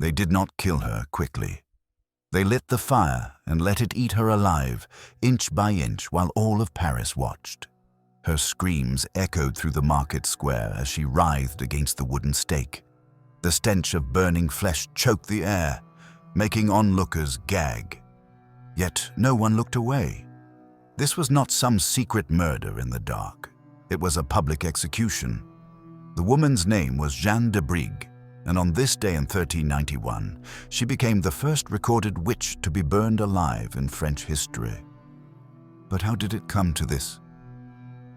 They did not kill her quickly. They lit the fire and let it eat her alive, inch by inch, while all of Paris watched. Her screams echoed through the market square as she writhed against the wooden stake. The stench of burning flesh choked the air, making onlookers gag. Yet no one looked away. This was not some secret murder in the dark. It was a public execution. The woman's name was Jeanne de Brigue, and on this day in 1391, she became the first recorded witch to be burned alive in French history. But how did it come to this?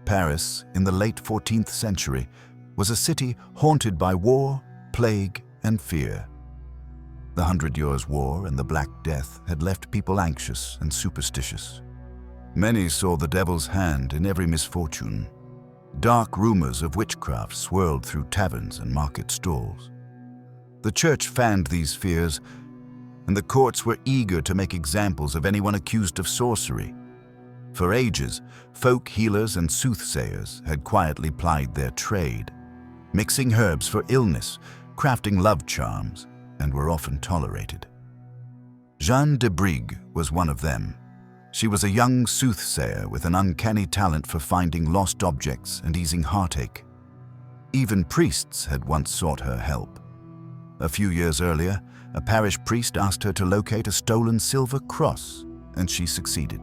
Paris, in the late 14th century, was a city haunted by war, plague, and fear. The 100 Years' War and the Black Death had left people anxious and superstitious. Many saw the devil's hand in every misfortune. Dark rumors of witchcraft swirled through taverns and market stalls. The church fanned these fears, and the courts were eager to make examples of anyone accused of sorcery. For ages, folk healers and soothsayers had quietly plied their trade, mixing herbs for illness, crafting love charms, and were often tolerated. Jeanne de Brigue was one of them. She was a young soothsayer with an uncanny talent for finding lost objects and easing heartache. Even priests had once sought her help. A few years earlier, a parish priest asked her to locate a stolen silver cross, and she succeeded.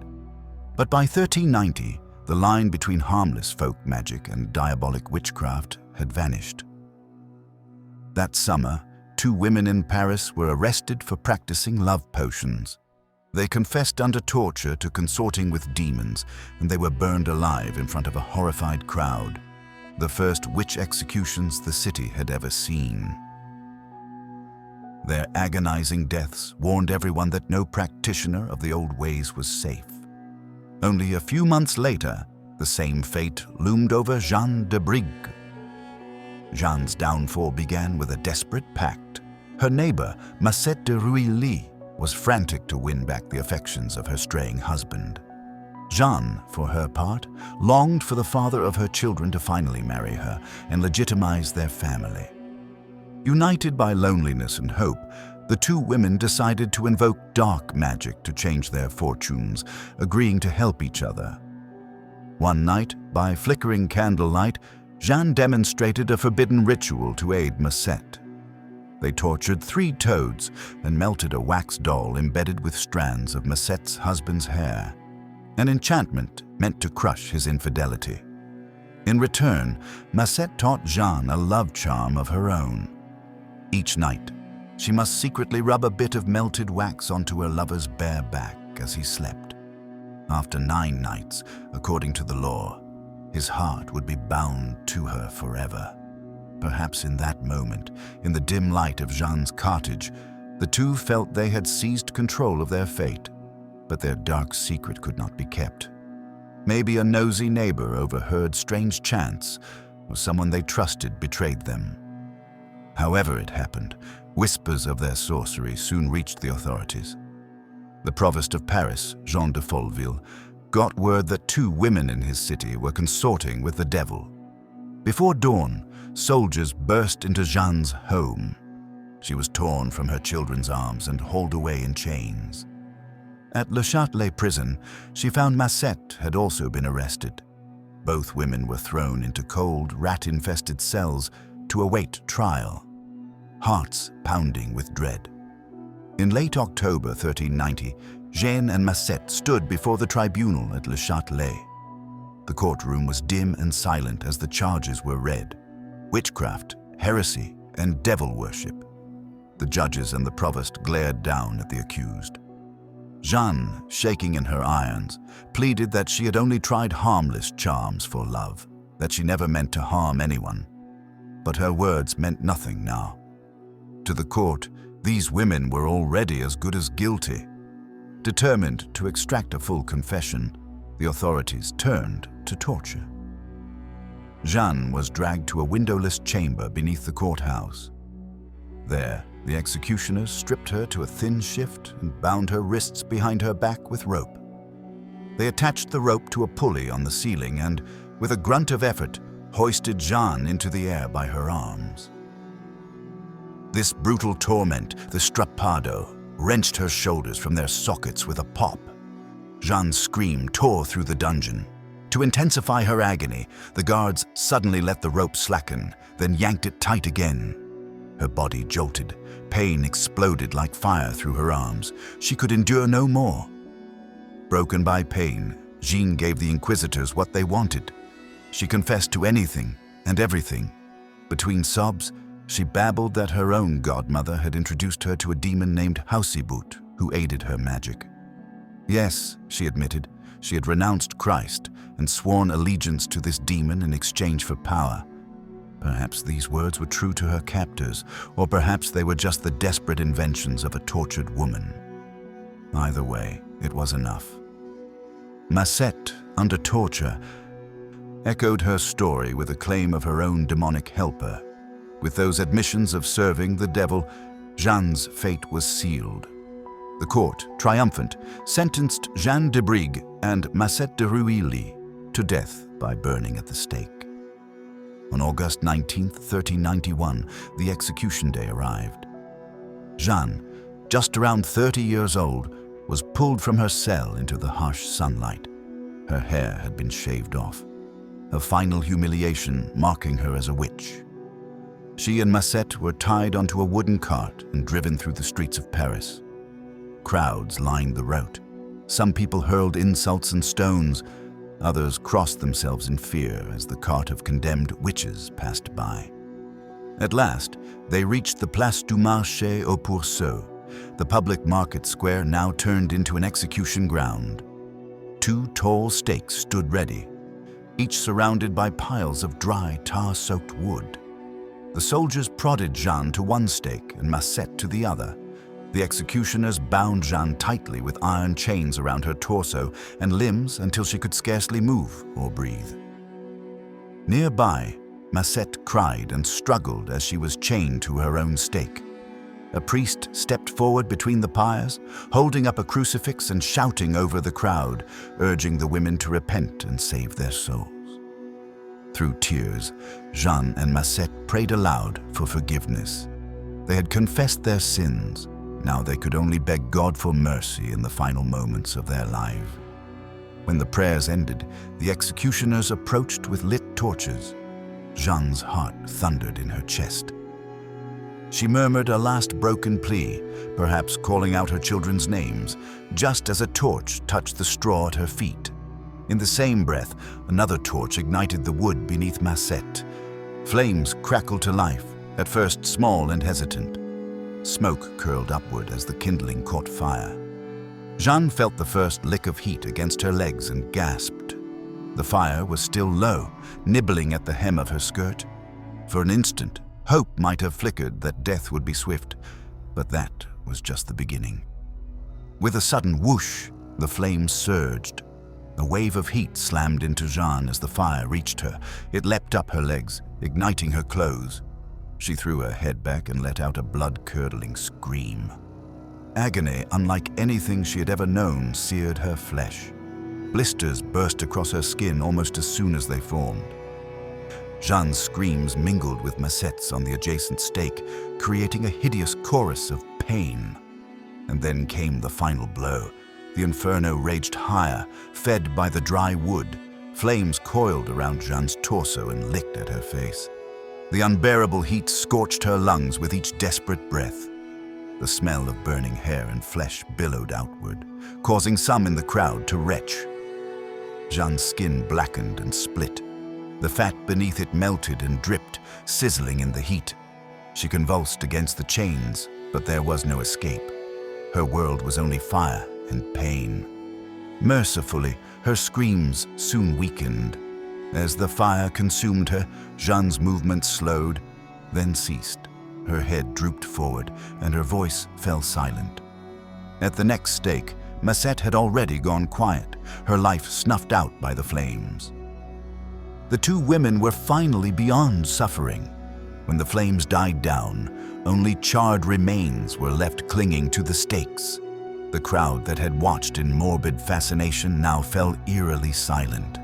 But by 1390, the line between harmless folk magic and diabolic witchcraft had vanished. That summer, 2 women in Paris were arrested for practicing love potions. They confessed under torture to consorting with demons, and they were burned alive in front of a horrified crowd, the first witch executions the city had ever seen. Their agonizing deaths warned everyone that no practitioner of the old ways was safe. Only a few months later, the same fate loomed over Jeanne de Brigue. Jeanne's downfall began with a desperate pact. Her neighbor, Masette de Ruilly, was frantic to win back the affections of her straying husband. Jeanne, for her part, longed for the father of her children to finally marry her and legitimize their family. United by loneliness and hope, the 2 women decided to invoke dark magic to change their fortunes, agreeing to help each other. One night, by flickering candlelight, Jeanne demonstrated a forbidden ritual to aid Masette. They tortured 3 toads and melted a wax doll embedded with strands of Masette's husband's hair, an enchantment meant to crush his infidelity. In return, Masette taught Jeanne a love charm of her own. Each night, she must secretly rub a bit of melted wax onto her lover's bare back as he slept. After 9 nights, according to the law, his heart would be bound to her forever. Perhaps in that moment, in the dim light of Jeanne's cottage, the 2 felt they had seized control of their fate, but their dark secret could not be kept. Maybe a nosy neighbor overheard strange chants, or someone they trusted betrayed them. However it happened, whispers of their sorcery soon reached the authorities. The provost of Paris, Jeanne de Folleville, got word that 2 women in his city were consorting with the devil. Before dawn, soldiers burst into Jeanne's home. She was torn from her children's arms and hauled away in chains. At Le Châtelet prison, she found Masette had also been arrested. Both women were thrown into cold, rat-infested cells to await trial, hearts pounding with dread. In late October 1390, Jeanne and Masette stood before the tribunal at Le Châtelet. The courtroom was dim and silent as the charges were read: witchcraft, heresy, and devil worship. The judges and the provost glared down at the accused. Jeanne, shaking in her irons, pleaded that she had only tried harmless charms for love, that she never meant to harm anyone. But her words meant nothing now. To the court, these women were already as good as guilty. Determined to extract a full confession, the authorities turned to torture. Jeanne was dragged to a windowless chamber beneath the courthouse. There, the executioners stripped her to a thin shift and bound her wrists behind her back with rope. They attached the rope to a pulley on the ceiling and, with a grunt of effort, hoisted Jeanne into the air by her arms. This brutal torment, the strappado, wrenched her shoulders from their sockets with a pop. Jeanne's scream tore through the dungeon. To intensify her agony, the guards suddenly let the rope slacken, then yanked it tight again. Her body jolted. Pain exploded like fire through her arms. She could endure no more. Broken by pain, Jeanne gave the inquisitors what they wanted. She confessed to anything and everything. Between sobs, she babbled that her own godmother had introduced her to a demon named Hausibut, who aided her magic. Yes, she admitted, she had renounced Christ and sworn allegiance to this demon in exchange for power. Perhaps these words were true to her captors, or perhaps they were just the desperate inventions of a tortured woman. Either way, it was enough. Macette, under torture, echoed her story with a claim of her own demonic helper. With those admissions of serving the devil, Jeanne's fate was sealed. The court, triumphant, sentenced Jeanne de Brigue and Macette de Ruilly to death by burning at the stake. On August 19, 1391, the execution day arrived. Jeanne, just around 30 years old, was pulled from her cell into the harsh sunlight. Her hair had been shaved off, a final humiliation marking her as a witch. She and Macette were tied onto a wooden cart and driven through the streets of Paris. Crowds lined the route. Some people hurled insults and stones. Others crossed themselves in fear as the cart of condemned witches passed by. At last, they reached the Place du Marché aux Pourceaux, the public market square now turned into an execution ground. 2 tall stakes stood ready, each surrounded by piles of dry, tar-soaked wood. The soldiers prodded Jeanne to one stake and Macette to the other. The executioners bound Jeanne tightly with iron chains around her torso and limbs until she could scarcely move or breathe. Nearby, Macette cried and struggled as she was chained to her own stake. A priest stepped forward between the pyres, holding up a crucifix and shouting over the crowd, urging the women to repent and save their souls. Through tears, Jeanne and Macette prayed aloud for forgiveness. They had confessed their sins. Now they could only beg God for mercy in the final moments of their life. When the prayers ended, the executioners approached with lit torches. Jeanne's heart thundered in her chest. She murmured a last broken plea, perhaps calling out her children's names, just as a torch touched the straw at her feet. In the same breath, another torch ignited the wood beneath Macette. Flames crackled to life, at first small and hesitant. Smoke curled upward as the kindling caught fire. Jeanne felt the first lick of heat against her legs and gasped. The fire was still low, nibbling at the hem of her skirt. For an instant, hope might have flickered that death would be swift, but that was just the beginning. With a sudden whoosh, the flames surged. A wave of heat slammed into Jeanne as the fire reached her. It leapt up her legs, igniting her clothes. She threw her head back and let out a blood-curdling scream. Agony, unlike anything she had ever known, seared her flesh. Blisters burst across her skin almost as soon as they formed. Jeanne's screams mingled with Macette's on the adjacent stake, creating a hideous chorus of pain. And then came the final blow. The inferno raged higher, fed by the dry wood. Flames coiled around Jeanne's torso and licked at her face. The unbearable heat scorched her lungs with each desperate breath. The smell of burning hair and flesh billowed outward, causing some in the crowd to retch. Jeanne's skin blackened and split. The fat beneath it melted and dripped, sizzling in the heat. She convulsed against the chains, but there was no escape. Her world was only fire and pain. Mercifully, her screams soon weakened. As the fire consumed her, Jeanne's movement slowed, then ceased. Her head drooped forward, and her voice fell silent. At the next stake, Macette had already gone quiet, her life snuffed out by the flames. The 2 women were finally beyond suffering. When the flames died down, only charred remains were left clinging to the stakes. The crowd that had watched in morbid fascination now fell eerily silent.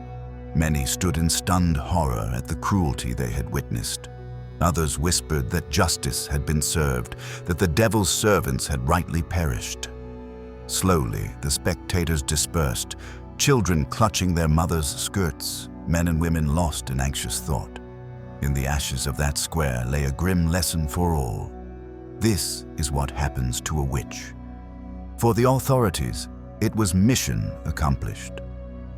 Many stood in stunned horror at the cruelty they had witnessed. Others whispered that justice had been served, that the devil's servants had rightly perished. Slowly, the spectators dispersed, children clutching their mothers' skirts, men and women lost in anxious thought. In the ashes of that square lay a grim lesson for all. This is what happens to a witch. For the authorities, it was mission accomplished.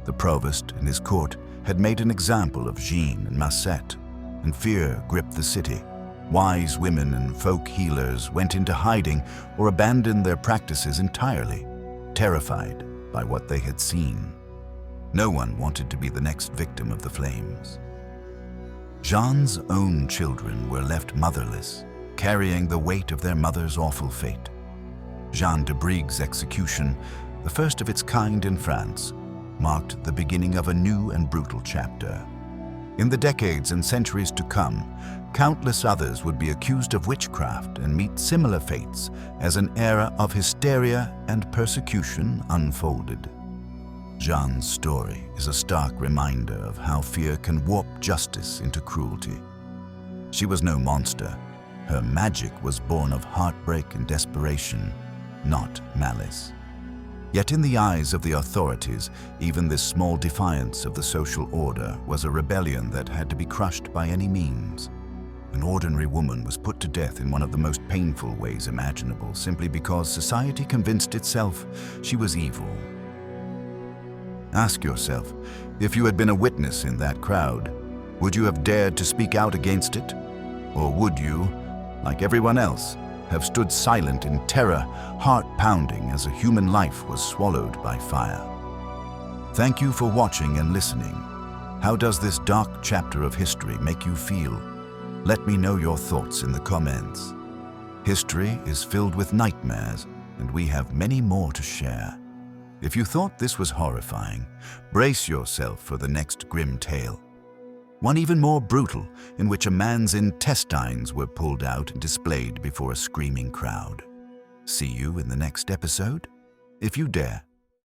The provost and his court had made an example of Jeanne and Marcette, and fear gripped the city. Wise women and folk healers went into hiding or abandoned their practices entirely, terrified by what they had seen. No one wanted to be the next victim of the flames. Jeanne's own children were left motherless, carrying the weight of their mother's awful fate. Jeanne de Brigue's execution, the first of its kind in France, marked the beginning of a new and brutal chapter. In the decades and centuries to come, countless others would be accused of witchcraft and meet similar fates as an era of hysteria and persecution unfolded. Jeanne's story is a stark reminder of how fear can warp justice into cruelty. She was no monster. Her magic was born of heartbreak and desperation, not malice. Yet in the eyes of the authorities, even this small defiance of the social order was a rebellion that had to be crushed by any means. An ordinary woman was put to death in one of the most painful ways imaginable, simply because society convinced itself she was evil. Ask yourself, if you had been a witness in that crowd, would you have dared to speak out against it? Or would you, like everyone else, have stood silent in terror, heart-pounding as a human life was swallowed by fire? Thank you for watching and listening. How does this dark chapter of history make you feel? Let me know your thoughts in the comments. History is filled with nightmares, and we have many more to share. If you thought this was horrifying, brace yourself for the next grim tale. One even more brutal, in which a man's intestines were pulled out and displayed before a screaming crowd. See you in the next episode, if you dare.